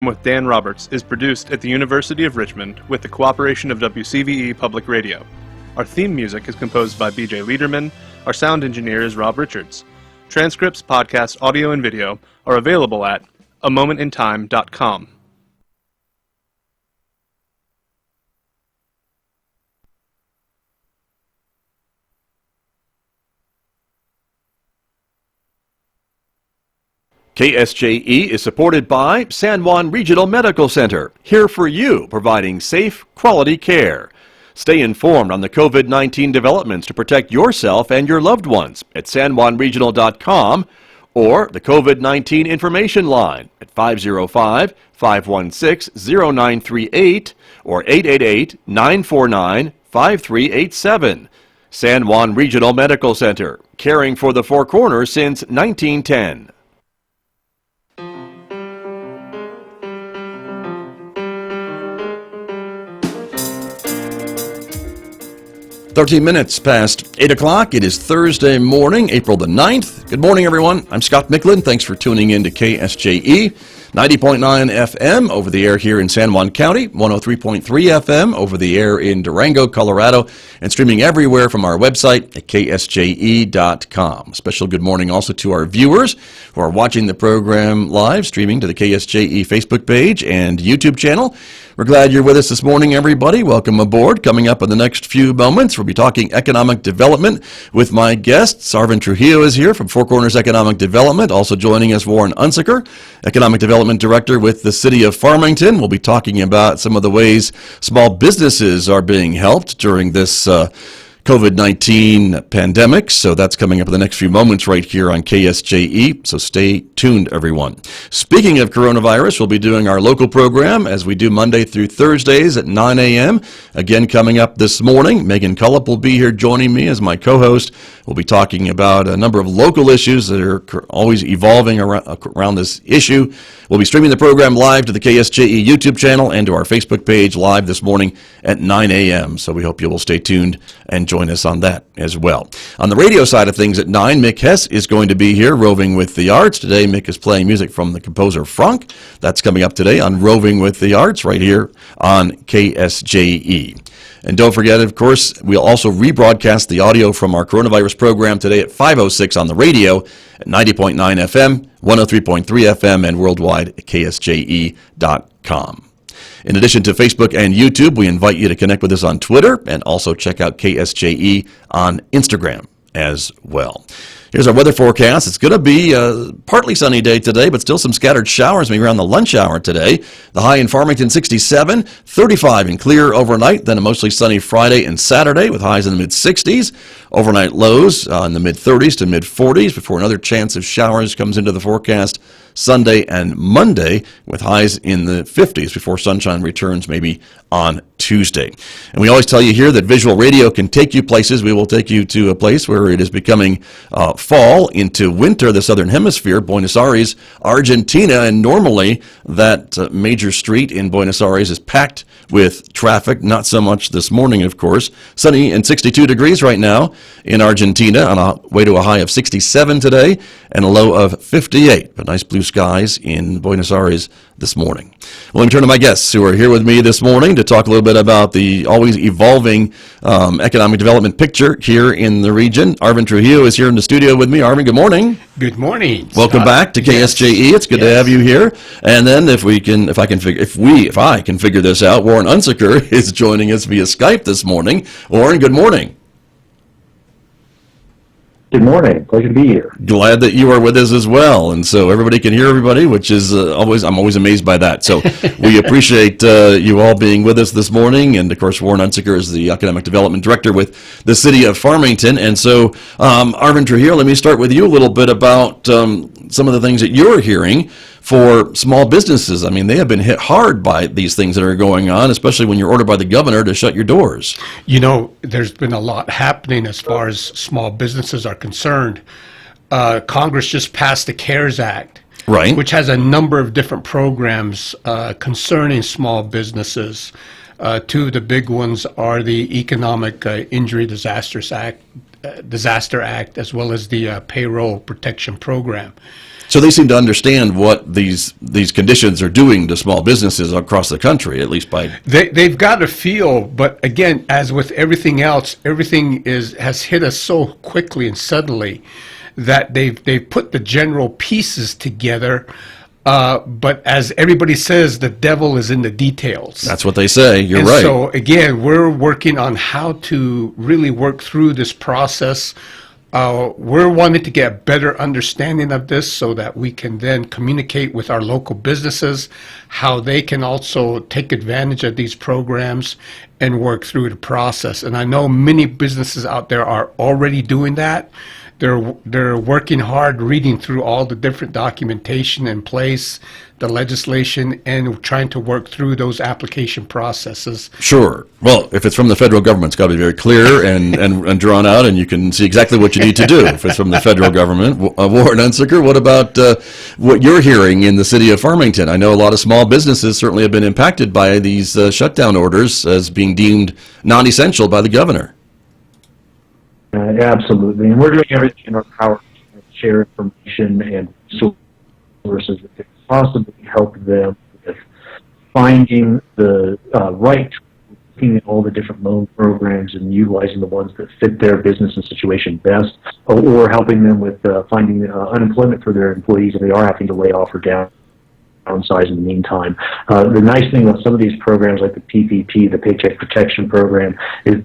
with Dan Roberts is produced at the University of Richmond with the cooperation of WCVE Public Radio. Our theme music is composed by BJ Liederman. Our sound engineer is Rob Richards. Transcripts, podcasts, audio, and video are available at amomentintime.com. KSJE is supported by San Juan Regional Medical Center, here for you, providing safe, quality care. Stay informed on the COVID-19 developments to protect yourself and your loved ones at sanjuanregional.com or the COVID-19 information line at 505-516-0938 or 888-949-5387. San Juan Regional Medical Center, caring for the Four Corners since 1910. 13 minutes past 8 o'clock. It is Thursday morning, April the 9th. Good morning, everyone. I'm Scott Micklin. Thanks for tuning in to KSJE. 90.9 FM over the air here in San Juan County, 103.3 FM over the air in Durango, Colorado, and streaming everywhere from our website at ksje.com. Special good morning also to our viewers who are watching the program live, streaming to the KSJE Facebook page and YouTube channel. We're glad you're with us this morning, everybody. Welcome aboard. Coming up in the next few moments, we'll be talking economic development with my guests. Arvin Trujillo is here from Four Corners Economic Development. Also joining us, Warren Unsicker, Economic Development Director with the City of Farmington. We'll be talking about some of the ways small businesses are being helped during this COVID-19 pandemic. So that's coming up in the next few moments right here on KSJE. So stay tuned, everyone. Speaking of coronavirus, we'll be doing our local program as we do Monday through Thursdays at 9 a.m. Again, coming up this morning, Megan Cullip will be here joining me as my co-host. We'll be talking about a number of local issues that are always evolving around this issue. We'll be streaming the program live to the KSJE YouTube channel and to our Facebook page live this morning at 9 a.m. So we hope you will stay tuned and join us on that as well. On the radio side of things at 9, Mick Hess is going to be here roving with the arts. Today, Mick is playing music from the composer Franck. That's coming up today on Roving with the Arts right here on KSJE. And don't forget, of course, we'll also rebroadcast the audio from our coronavirus program today at 5:06 on the radio at 90.9 FM, 103.3 FM, and worldwide at ksje.com. In addition to Facebook and YouTube, we invite you to connect with us on Twitter and also check out KSJE on Instagram as well. Here's our weather forecast. It's going to be a partly sunny day today, but still some scattered showers maybe around the lunch hour today. The high in Farmington, 67, 35 and clear overnight, then a mostly sunny Friday and Saturday with highs in the mid-60s. Overnight lows in the mid-30s to mid-40s before another chance of showers comes into the forecast Sunday and Monday with highs in the 50s before sunshine returns maybe on Tuesday. And we always tell you here that visual radio can take you places. We will take you to a place where it is becoming fall into winter, the southern hemisphere, Buenos Aires, Argentina, and normally that major street in Buenos Aires is packed with traffic. Not so much this morning, of course. Sunny and 62 degrees right now in Argentina on a way to a high of 67 today and a low of 58. But nice blue skies in Buenos Aires this morning. Well, let me turn to my guests who are here with me this morning to talk a little bit about the always evolving economic development picture here in the region. Arvin Trujillo is here in the studio with me. Arvin, good morning. Good morning. Welcome back to KSJE. It's good to have you here. And then if I can figure this out, Warren Unsicker is joining us via Skype this morning. Warren, good morning. Good morning. Pleasure to be here. Glad that you are with us as well. And so everybody can hear everybody, which is I'm always amazed by that. So we appreciate you all being with us this morning. And of course, Warren Unsicker is the Economic Development Director with the City of Farmington. And so, Arvin Trujillo, let me start with you a little bit about some of the things that you're hearing for small businesses. I mean, they have been hit hard by these things that are going on, especially when you're ordered by the governor to shut your doors. You know, there's been a lot happening as far as small businesses are concerned. Congress just passed the Kerrs Act, right, which has a number of different programs concerning small businesses. Two of the big ones are the Economic Injury Disaster Act, as well as the Payroll Protection Program. So they seem to understand what these conditions are doing to small businesses across the country, at least by... They've got a feel, but again, as with everything else, everything has hit us so quickly and suddenly that they've put the general pieces together. But as everybody says, the devil is in the details. That's what they say. You're right. So again, we're working on how to really work through this process. We're wanting to get a better understanding of this so that we can then communicate with our local businesses, how they can also take advantage of these programs and work through the process. And I know many businesses out there are already doing that. They're working hard, reading through all the different documentation in place, the legislation, and trying to work through those application processes. Sure. Well, if it's from the federal government, it's got to be very clear and drawn out, and you can see exactly what you need to do if it's from the federal government. Warren Unsicker, what about what you're hearing in the city of Farmington? I know a lot of small businesses certainly have been impacted by these shutdown orders as being deemed non-essential by the governor. Absolutely, and we're doing everything in our power to share information and sources that could possibly help them with finding the right, looking at all the different loan programs and utilizing the ones that fit their business and situation best, or helping them with finding unemployment for their employees if they are having to lay off or downsize in the meantime. The nice thing with some of these programs like the PPP, the Paycheck Protection Program, is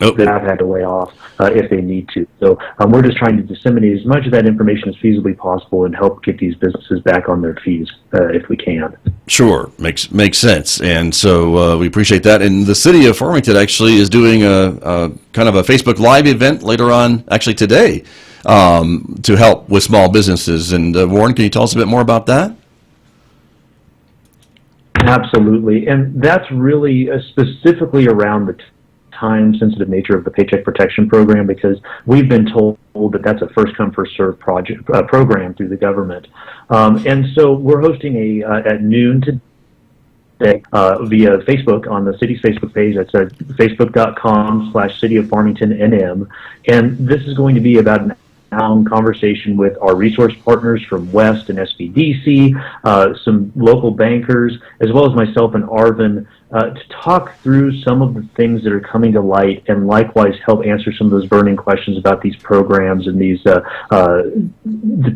that have had to lay off if they need to. So we're just trying to disseminate as much of that information as feasibly possible and help get these businesses back on their feet if we can. Sure, makes sense. And so we appreciate that. And the city of Farmington actually is doing a kind of a Facebook Live event later on, actually today, to help with small businesses. And Warren, can you tell us a bit more about that? Absolutely. And that's really specifically around the time-sensitive nature of the Paycheck Protection Program, because we've been told that that's a first-come, first-served program through the government. And so we're hosting at noon today via Facebook on the city's Facebook page. That's facebook.com/City of Farmington NM. And this is going to be about an hour conversation with our resource partners from West and SBDC, some local bankers, as well as myself and Arvin, to talk through some of the things that are coming to light and likewise help answer some of those burning questions about these programs and these the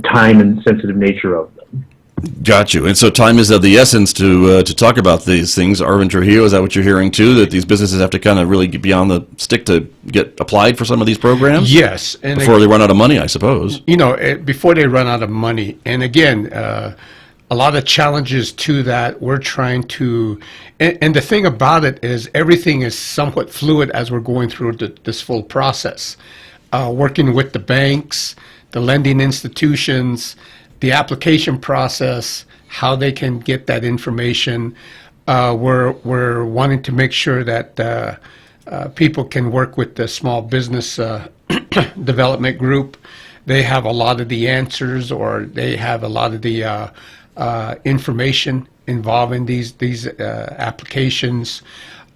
time and sensitive nature of them. Got you. And so time is of the essence to talk about these things. Arvin, Trujillo, is that what you're hearing too, that these businesses have to kind of really be on the stick to get applied for some of these programs? Yes. And before they run out of money, I suppose. You know, before they run out of money. And again, a lot of challenges to that. We're trying to, and the thing about it is everything is somewhat fluid as we're going through this full process. Working with the banks, the lending institutions, the application process, how they can get that information. We're wanting to make sure that people can work with the small business development group. They have a lot of the answers, or they have a lot of the information involving these applications.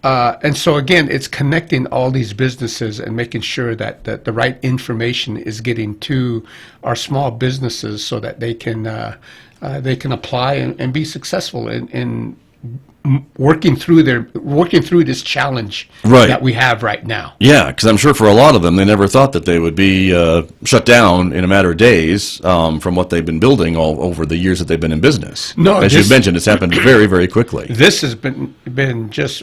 And so again, it's connecting all these businesses and making sure that the right information is getting to our small businesses so that they can apply and be successful in working through this challenge that we have right now. Yeah, because I'm sure for a lot of them, they never thought that they would be shut down in a matter of days from what they've been building all over the years that they've been in business. No, as you mentioned, it's happened very, very quickly. This has been just,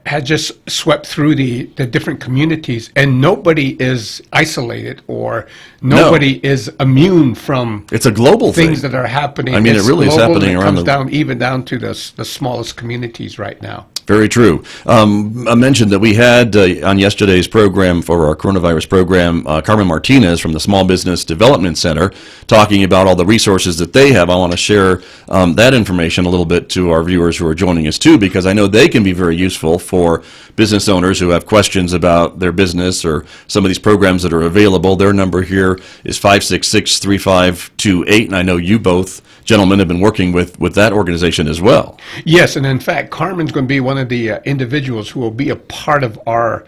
had just swept through the different communities, and nobody is isolated or nobody is immune from it's a global things thing that are happening. I mean, it really is happening around even down to the smallest communities right now. Very true. I mentioned that we had on yesterday's program for our coronavirus program, Carmen Martinez from the Small Business Development Center talking about all the resources that they have. I want to share that information a little bit to our viewers who are joining us too, because I know they can be very useful for business owners who have questions about their business or some of these programs that are available. Their number here is 566-3528, and I know you both gentlemen have been working with that organization as well. Yes, and in fact, Carmen's going to be one of the individuals who will be a part of our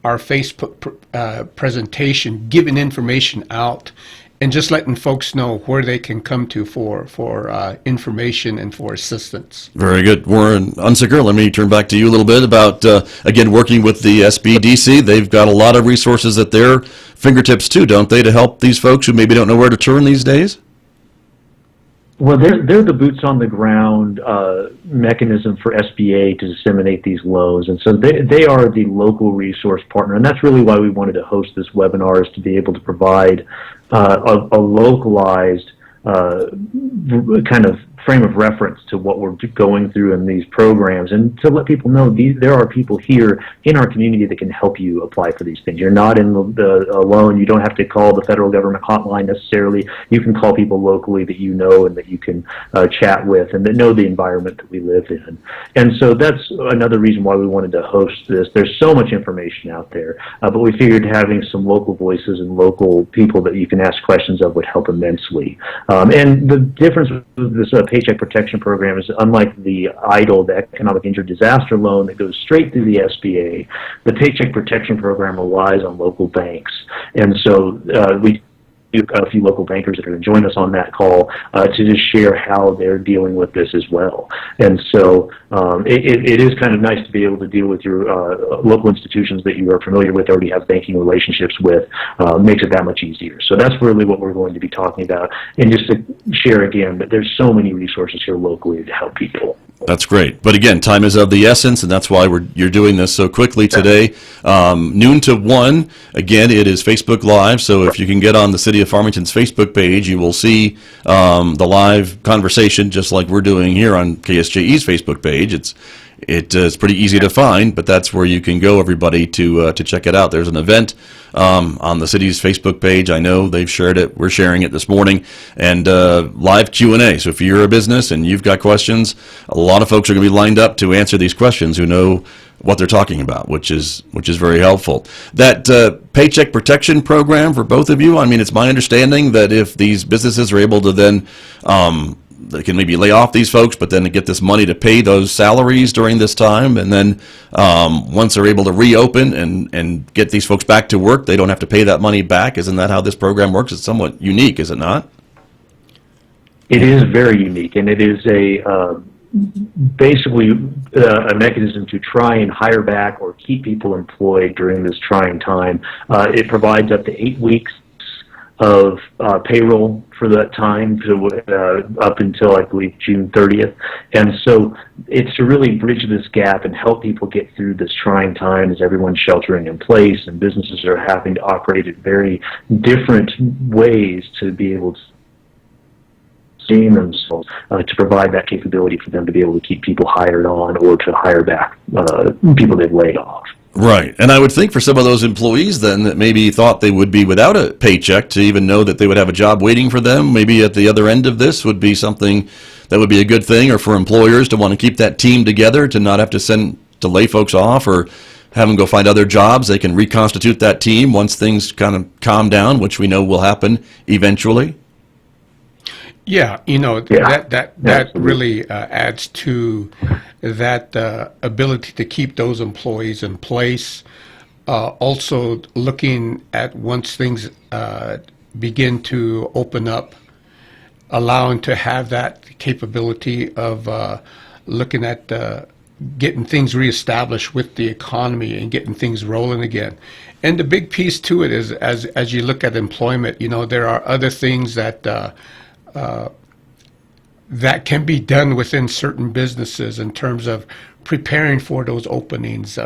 our Facebook presentation, giving information out, and just letting folks know where they can come to for information and for assistance. Very good. Warren Unsicker, let me turn back to you a little bit about, again, working with the SBDC. They've got a lot of resources at their fingertips too, don't they, to help these folks who maybe don't know where to turn these days? Well, they're the boots on the ground mechanism for SBA to disseminate these loans, and so they are the local resource partner, and that's really why we wanted to host this webinar, is to be able to provide a localized kind of frame of reference to what we're going through in these programs, and to let people know there are people here in our community that can help you apply for these things. You're not alone. You don't have to call the federal government hotline necessarily. You can call people locally that you know and that you can chat with and that know the environment that we live in. And so that's another reason why we wanted to host this. There's so much information out there, but we figured having some local voices and local people that you can ask questions of would help immensely. And the difference with this Paycheck Protection Program is, unlike the EIDL, the Economic Injury Disaster Loan that goes straight through the SBA, the Paycheck Protection Program relies on local banks. And so we a few local bankers that are going to join us on that call to just share how they're dealing with this as well. And so it is kind of nice to be able to deal with your local institutions that you are familiar with, already have banking relationships with, makes it that much easier. So that's really what we're going to be talking about. And just to share again, that there's so many resources here locally to help people. That's great. But again, time is of the essence, and that's why you're doing this so quickly today. Noon to 1. Again, it is Facebook Live, so if you can get on the City of Farmington's Facebook page, you will see the live conversation, just like we're doing here on KSJE's Facebook page. It's pretty easy to find, but that's where you can go, everybody, to check it out. There's an event on the city's Facebook page. I know they've shared it. We're sharing it this morning, and live Q&A. So if you're a business and you've got questions, a lot of folks are going to be lined up to answer these questions who know what they're talking about, which is very helpful. That Paycheck Protection Program for both of you, I mean, it's my understanding that if these businesses are able to then they can maybe lay off these folks, but then get this money to pay those salaries during this time, and then once they're able to reopen and get these folks back to work, they don't have to pay that money back. Isn't that how this program works? It's somewhat unique, is it not? It is very unique, and it is basically a mechanism to try and hire back or keep people employed during this trying time. It provides up to 8 weeks of payroll for that time up until, I believe, June 30th. And so it's to really bridge this gap and help people get through this trying time as everyone's sheltering in place and businesses are having to operate in very different ways to be able to sustain themselves, to provide that capability for them to be able to keep people hired on or to hire back people they've laid off. Right. And I would think for some of those employees then that maybe thought they would be without a paycheck, to even know that they would have a job waiting for them, maybe at the other end of this, would be something that would be a good thing, or for employers to want to keep that team together, to not have to lay folks off or have them go find other jobs. They can reconstitute that team once things kind of calm down, which we know will happen eventually. Yeah, that really adds to that ability to keep those employees in place. Also, looking at once things begin to open up, allowing to have that capability of looking at getting things reestablished with the economy and getting things rolling again. And the big piece to it is, as you look at employment, there are other things that that can be done within certain businesses in terms of preparing for those openings,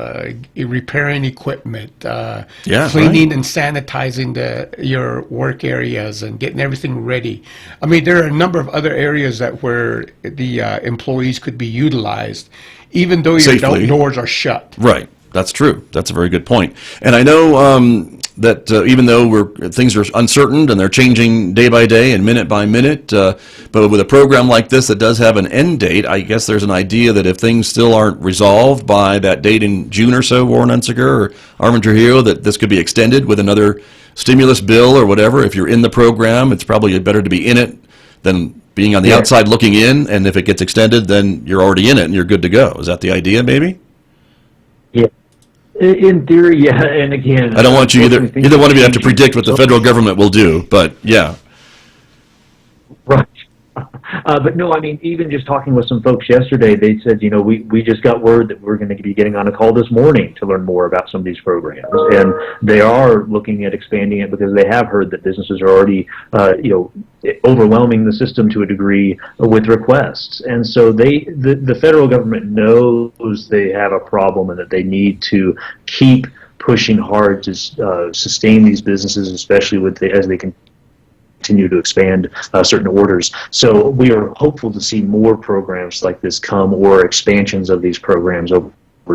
repairing equipment, cleaning and sanitizing your work areas and getting everything ready. I mean, there are a number of other areas where the employees could be utilized, even though your doors are shut. Right. That's true. That's a very good point. And I know that even though things are uncertain and they're changing day by day and minute by minute, but with a program like this that does have an end date, I guess there's an idea that if things still aren't resolved by that date in June or so, Warren Unsicker or Arvin Trujillo, that this could be extended with another stimulus bill or whatever. If you're in the program, it's probably better to be in it than being on the outside looking in. And if it gets extended, then you're already in it and you're good to go. Is that the idea, maybe? Yeah. In theory, yeah. And again, I don't want you either one of you have to predict what the federal government will do, but yeah. Right. But no, I mean, even just talking with some folks yesterday, they said, we just got word that we're going to be getting on a call this morning to learn more about some of these programs. And they are looking at expanding it because they have heard that businesses are already, overwhelming the system to a degree with requests. And so the federal government knows they have a problem and that they need to keep pushing hard to sustain these businesses, especially as they continue to expand certain orders. So we are hopeful to see more programs like this come, or expansions of these programs over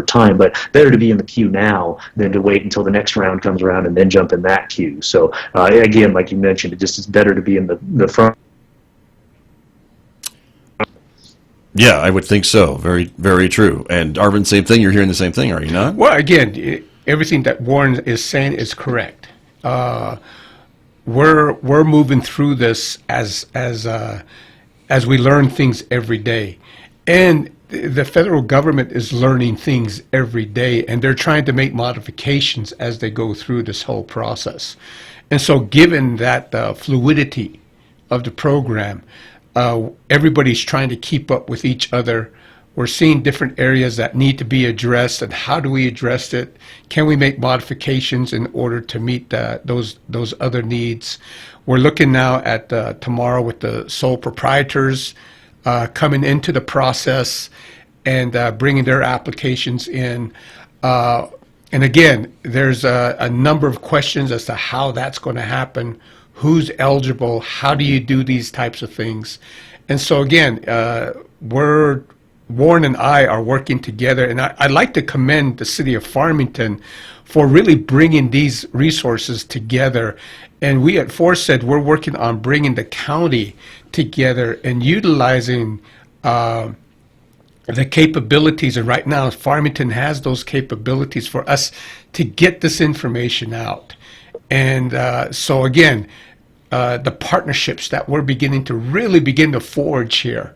time, but better to be in the queue now than to wait until the next round comes around and then jump in that queue. So again, like you mentioned, it's better to be in the front. Yeah, I would think so. Very, very true. And Arvin, same thing. You're hearing the same thing, are you not? Well, again, everything that Warren is saying is correct. We're moving through this as we learn things every day, and the federal government is learning things every day, and they're trying to make modifications as they go through this whole process. And so, given that fluidity of the program, everybody's trying to keep up with each other. We're seeing different areas that need to be addressed, and how do we address it? Can we make modifications in order to meet those other needs? We're looking now at tomorrow with the sole proprietors coming into the process and bringing their applications in. And again, there's a number of questions as to how that's going to happen, who's eligible, how do you do these types of things. And so again, Warren and I are working together, and I'd like to commend the city of Farmington for really bringing these resources together. And we at Force said we're working on bringing the county together and utilizing the capabilities. And right now, Farmington has those capabilities for us to get this information out. And so again, the partnerships that we're beginning to forge here,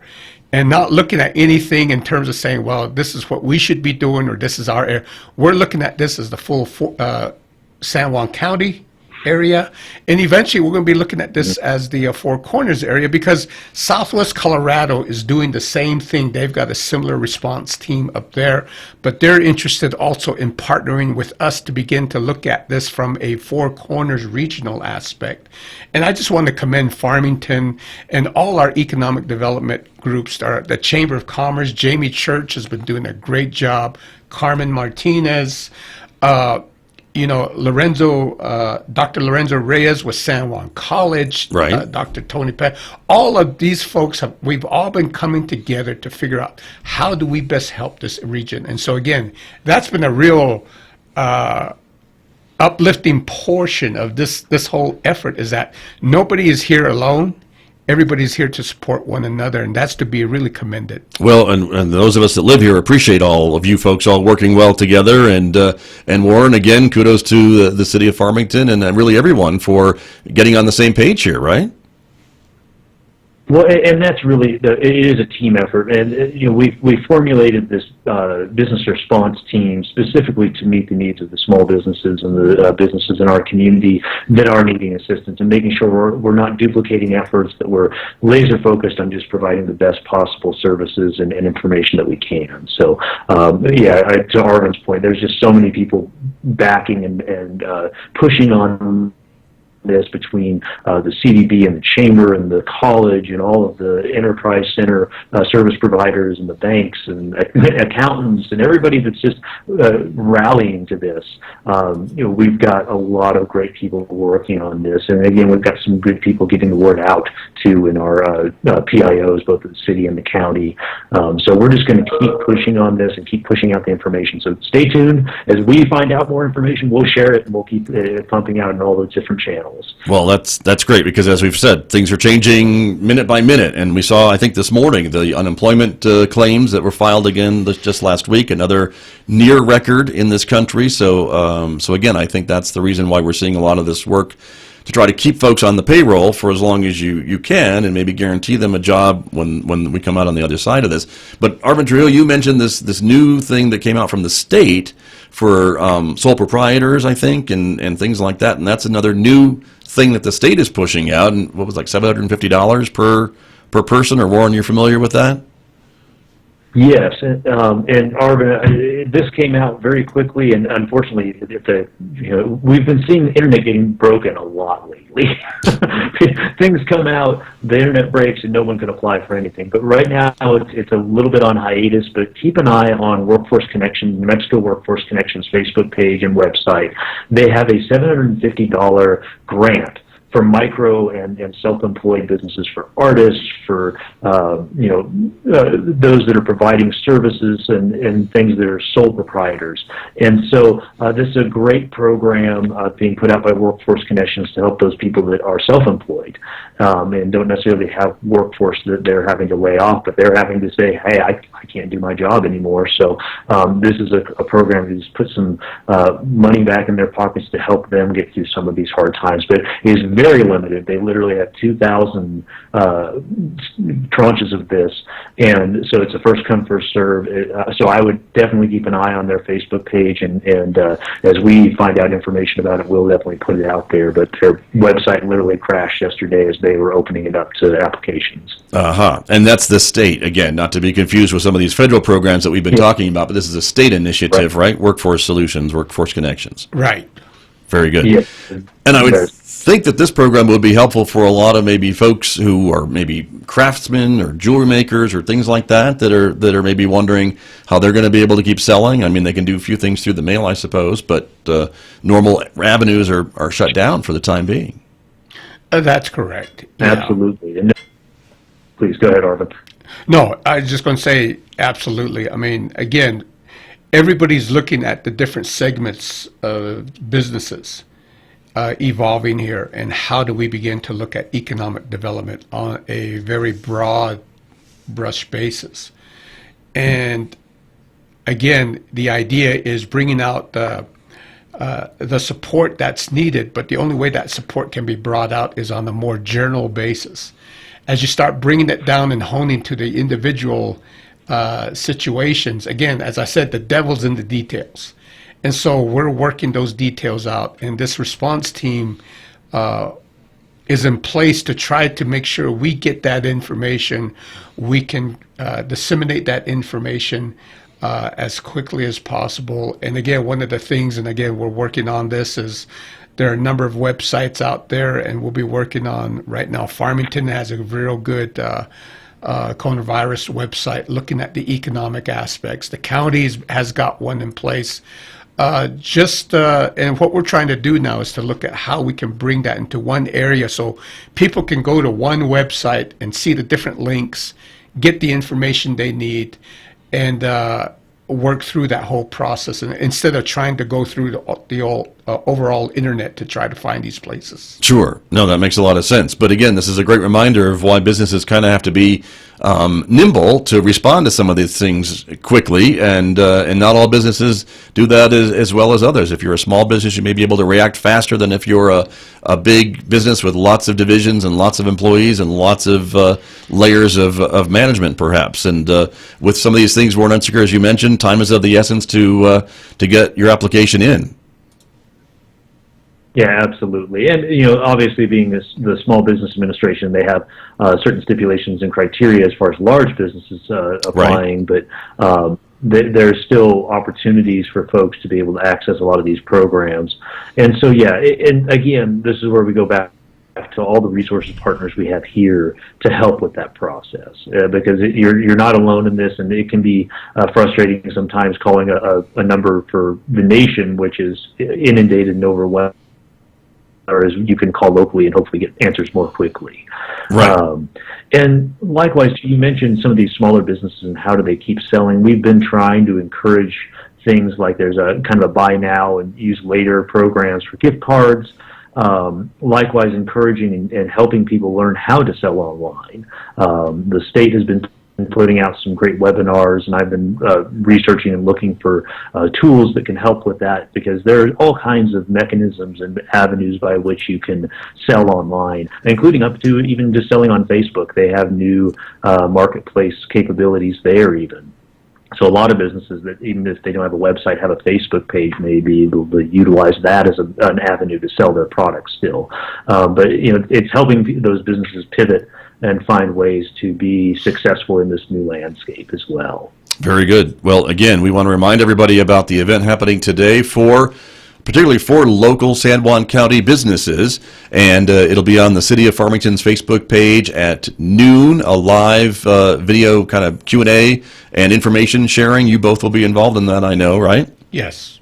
and not looking at anything in terms of saying, well, this is what we should be doing, or this is our area. We're looking at this as the full San Juan County area, and eventually we're going to be looking at this as the Four Corners area, because Southwest Colorado is doing the same thing. They've got a similar response team up there, but they're interested also in partnering with us to begin to look at this from a Four Corners regional aspect. And I just want to commend Farmington and all our economic development groups, the Chamber of Commerce. Jamie Church has been doing a great job. Carmen Martinez, Dr. Lorenzo Reyes with San Juan College, right. Dr. Tony Pett. All of these folks, we've all been coming together to figure out how do we best help this region. And so again, that's been a real uplifting portion of this whole effort, is that nobody is here alone. Everybody's here to support one another, and that's to be really commended. Well, and those of us that live here appreciate all of you folks all working well together. And Warren, again, kudos to the city of Farmington and really everyone for getting on the same page here, right? Well, and that's really, it is a team effort, and we formulated this business response team specifically to meet the needs of the small businesses and the businesses in our community that are needing assistance, and making sure we're not duplicating efforts, that we're laser focused on just providing the best possible services and information that we can. So, to Arvin's point, there's just so many people backing and pushing on this, between the CDB and the chamber and the college and all of the enterprise center service providers and the banks and accountants and everybody that's just rallying to this. We've got a lot of great people working on this, and again, we've got some good people getting the word out too in our PIOs, both at the city and the county. So we're just going to keep pushing on this and keep pushing out the information. So stay tuned. As we find out more information, we'll share it, and we'll keep pumping out in all those different channels. Well, that's great, because as we've said, things are changing minute by minute, and we saw, I think this morning, the unemployment claims that were filed again just last week, another near record in this country. So again, I think that's the reason why we're seeing a lot of this work to try to keep folks on the payroll for as long as you can, and maybe guarantee them a job when we come out on the other side of this. But Arvin Trujillo, you mentioned this new thing that came out from the state for sole proprietors, I think, and things like that, and that's another new thing that the state is pushing out. And what was like $750 per person, or Warren, you're familiar with that? Yes, and Arvin, this came out very quickly, and unfortunately, we've been seeing the internet getting broken a lot lately. Things come out, the internet breaks, and no one can apply for anything. But right now, it's a little bit on hiatus. But keep an eye on Workforce Connections, New Mexico Workforce Connections Facebook page and website. They have a $750 grant for micro and self-employed businesses, for artists, for those that are providing services and things that are sole proprietors. And so this is a great program being put out by Workforce Connections to help those people that are self-employed and don't necessarily have workforce that they're having to lay off, but they're having to say, hey, I can't do my job anymore. So this is a program that just puts some money back in their pockets to help them get through some of these hard times. But it is very limited. They literally have 2,000 tranches of this, and so it's a first come, first serve. So I would definitely keep an eye on their Facebook page, and as we find out information about it, we'll definitely put it out there. But their website literally crashed yesterday as they were opening it up to applications. And that's the state, again, not to be confused with some of these federal programs that we've been talking about, but this is a state initiative, right? Workforce Solutions, Workforce Connections. Right. Very good. Yes. And I would think that this program would be helpful for a lot of maybe folks who are maybe craftsmen or jewelry makers or things like that are maybe wondering how they're going to be able to keep selling. I mean, they can do a few things through the mail, I suppose, but normal avenues are shut down for the time being. That's correct. Absolutely. Yeah. Please go ahead, Arvin. No, I was just going to say absolutely. I mean, again, everybody's looking at the different segments of businesses evolving here, and how do we begin to look at economic development on a very broad brush basis. And again, the idea is bringing out the support that's needed, but the only way that support can be brought out is on a more general basis. As you start bringing it down and honing to the individual situations, again, as I said, the devil's in the details. And so we're working those details out, and this response team is in place to try to make sure we get that information, we can disseminate that information as quickly as possible. And again, one of the things, and again, we're working on this, is there are a number of websites out there, and we'll be working on right now. Farmington has a real good coronavirus website looking at the economic aspects. The county has got one in place. And what we're trying to do now is to look at how we can bring that into one area so people can go to one website and see the different links, get the information they need, and work through that whole process, and instead of trying to go through the overall internet to try to find these places. Sure. No, that makes a lot of sense. But again, this is a great reminder of why businesses kind of have to be nimble to respond to some of these things quickly, and not all businesses do that as well as others. If you're a small business, you may be able to react faster than if you're a big business with lots of divisions and lots of employees and lots of layers of management, perhaps. And with some of these things, Warren Unsicker, as you mentioned, time is of the essence to get your application in. Yeah, absolutely. And, obviously being the Small Business Administration, they have certain stipulations and criteria as far as large businesses applying, right. But there's still opportunities for folks to be able to access a lot of these programs. And so, and again, this is where we go back to all the resources partners we have here to help with that process, because you're not alone in this, and it can be frustrating sometimes calling a number for the nation, which is inundated and overwhelmed, or as you can call locally and hopefully get answers more quickly. Right. And likewise, you mentioned some of these smaller businesses and how do they keep selling. We've been trying to encourage things like there's a kind of a buy now and use later programs for gift cards. Likewise, encouraging and helping people learn how to sell online. The state has been putting out some great webinars, and I've been researching and looking for tools that can help with that, because there are all kinds of mechanisms and avenues by which you can sell online, including up to even just selling on Facebook. They have new marketplace capabilities there even. So a lot of businesses that, even if they don't have a website, have a Facebook page, may be able to utilize that as an avenue to sell their products still. But it's helping those businesses pivot and find ways to be successful in this new landscape as well. Very good. Well, again, we want to remind everybody about the event happening today particularly for local San Juan County businesses, and it'll be on the City of Farmington's Facebook page at noon, a live video kind of Q&A and information sharing. You both will be involved in that, I know, right? Yes.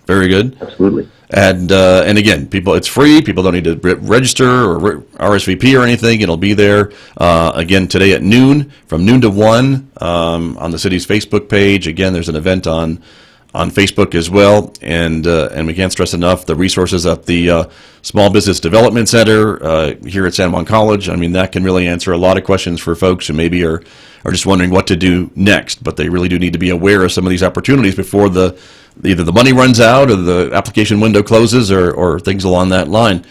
Very good. Absolutely. And again, it's free. People don't need to register or RSVP or anything. It'll be there again today at noon, from noon to 1 on the city's Facebook page. Again, there's an event on Facebook as well, and we can't stress enough the resources at the Small Business Development Center here at San Juan College. I mean, that can really answer a lot of questions for folks who maybe are just wondering what to do next, but they really do need to be aware of some of these opportunities before either the money runs out or the application window closes or things along that line.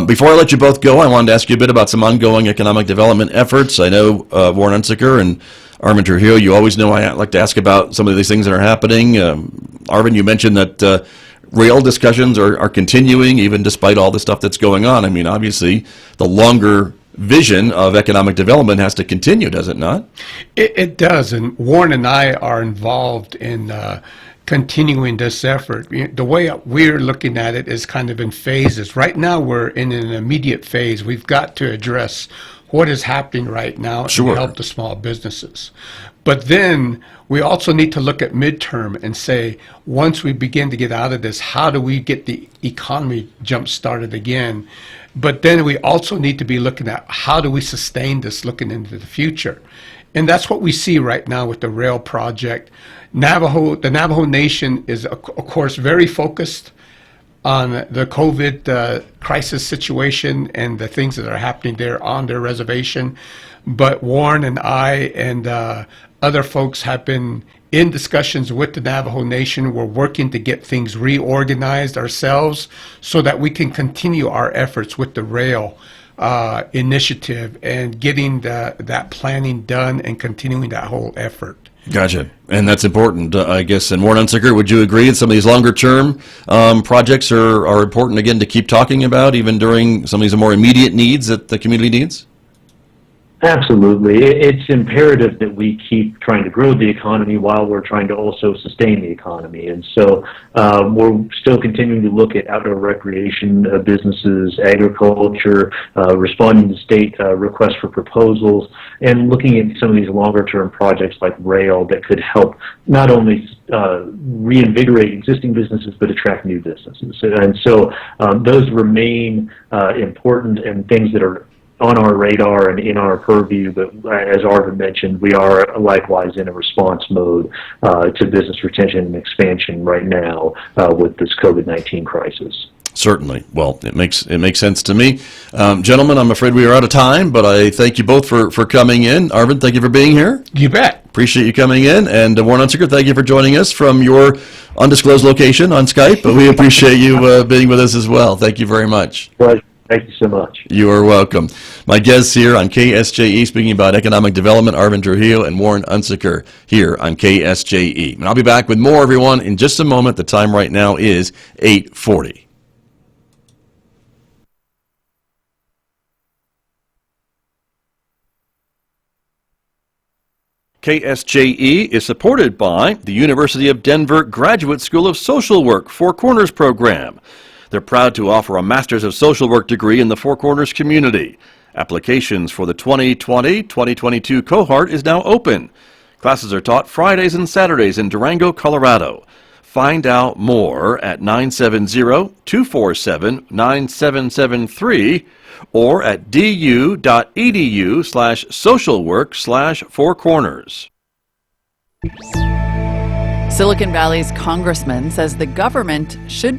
Before I let you both go, I wanted to ask you a bit about some ongoing economic development efforts. I know Warren Unsicker and Arvin Trujillo, you always know I like to ask about some of these things that are happening. Arvin, you mentioned that rail discussions are continuing even despite all the stuff that's going on. I mean, obviously, the longer vision of economic development has to continue, does it not? It does, and Warren and I are involved in continuing this effort. The way we're looking at it is kind of in phases. Right now, we're in an immediate phase. We've got to address what is happening right now Sure. and help the small businesses. But then we also need to look at midterm and say, once we begin to get out of this, how do we get the economy jump started again? But then we also need to be looking at how do we sustain this looking into the future. And that's what we see right now with the rail project. The Navajo Nation is, of course, very focused on the COVID crisis situation and the things that are happening there on their reservation. But Warren and I and other folks have been in discussions with the Navajo Nation. We're working to get things reorganized ourselves so that we can continue our efforts with the rail initiative and getting that planning done and continuing that whole effort. Gotcha. And that's important, I guess. And Warren Unsicker, would you agree that some of these longer-term projects are important, again, to keep talking about, even during some of these more immediate needs that the community needs? Absolutely. It's imperative that we keep trying to grow the economy while we're trying to also sustain the economy. And so we're still continuing to look at outdoor recreation businesses, agriculture, responding to state requests for proposals, and looking at some of these longer-term projects like rail that could help not only reinvigorate existing businesses but attract new businesses. And so those remain important and things that are on our radar and in our purview, but as Arvin mentioned, we are likewise in a response mode to business retention and expansion right now with this COVID-19 crisis. Certainly. Well, it makes sense to me. Gentlemen, I'm afraid we are out of time, but I thank you both for coming in. Arvin, thank you for being here. You bet. Appreciate you coming in. And Warren Unsicker, thank you for joining us from your undisclosed location on Skype, but we appreciate you being with us as well. Thank you very much. Pleasure. Thank you so much. You are welcome. My guests here on KSJE speaking about economic development, Arvin Trujillo and Warren Unsicker here on KSJE. And I'll be back with more, everyone, in just a moment. The time right now is 8:40. KSJE is supported by the University of Denver Graduate School of Social Work Four Corners program. They're proud to offer a Master's of Social Work degree in the Four Corners community. Applications for the 2020-2022 cohort is now open. Classes are taught Fridays and Saturdays in Durango, Colorado. Find out more at 970-247-9773 or at du.edu/socialwork/Four Corners. Silicon Valley's congressman says the government should